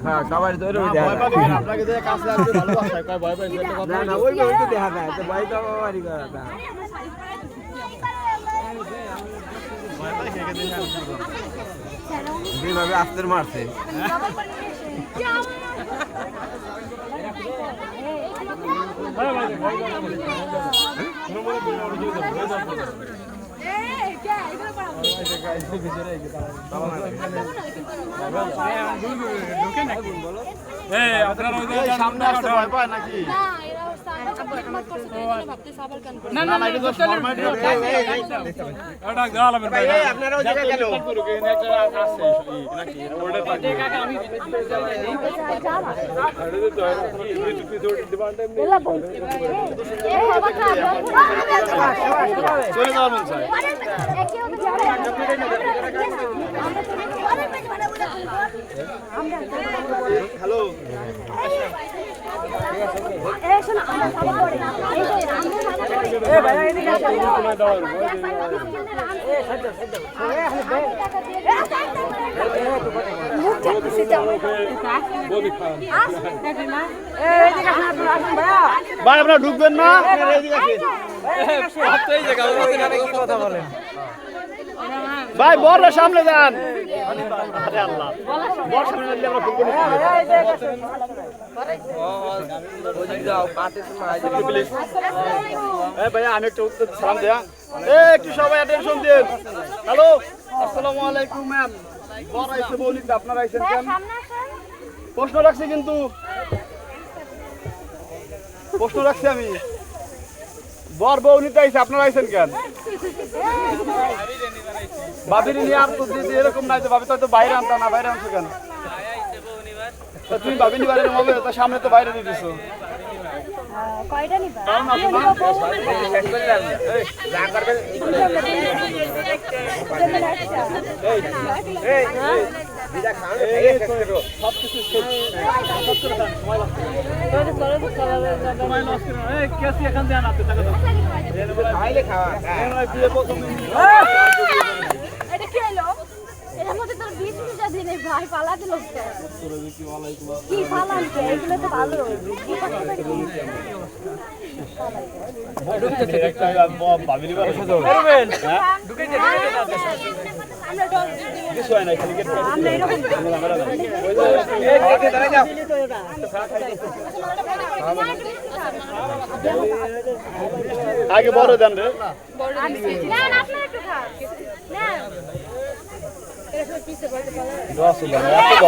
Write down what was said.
হ্যাঁ সবাই তো ওরকম দেখা যায় আপনাকে দেখে কাছে আসবে ভালোবাসা কয় ভয় পাইছে তো কথা না ওই ভয় তো দেখা যায় তো ভয় তো আমারই করা না ভয় পাই খেয়ে দিন যেভাবে আস্তের মারছে সামনে আসতে ভয় পায় নাকি চলে যাওয়ার মন চায় হ্যালো ভাই আপনারা ঢুকবেন না কথা বলেন ভাই বড় সামনে যান আরে আল্লাহ বড় সামনে দিলে আমরা ঢুকবো না এই ভাই আমি একটু উত্তর সালাম দেয়া একটু সবাই অ্যাটেনশন দিন হ্যালো আসসালামু আলাইকুম ম্যাম বড় আইছে বলিন আপনারা আইছেন কেন প্রশ্ন রাখছি কিন্তু প্রশ্ন রাখছি আমি বর বউ নিতে আইছে আপনারা আইছেন কেন ভাবির নিয়ে আর তো দিদি এরকম নাই তো ভাবি তো বাইরে আনতা না বাইরে আনছো কেন তুমি ভাবি নি বাইরে হবে তো সামনে তো বাইরে দিয়ে দিছো কয়টা নিবা শেষ করে দাও এই যা করবেন এই দিদা খাওয়া এই সব কিছু সময় নষ্ট করো এই কেসি এখান দিয়ে আনতে টাকা দাও খাইলে খাওয়া দিয়ে প্রথম এটা কি হলো এর মধ্যে তোর 20 মিনিট দিন এই ভাই পালা দিল কি পালান কে এগুলো তো ভালো কি করতে পারি একটা ভাবিরি বাড়ি করবেন ঢুকে যেতে আমরা ডর কিছু হয় না খালি গেট আমরা এরকম এই দাঁড়া যাও আগে বড় দেন রে বড় না না আপনি একটু খান না এটা পিছে বলতে পারো 10 এত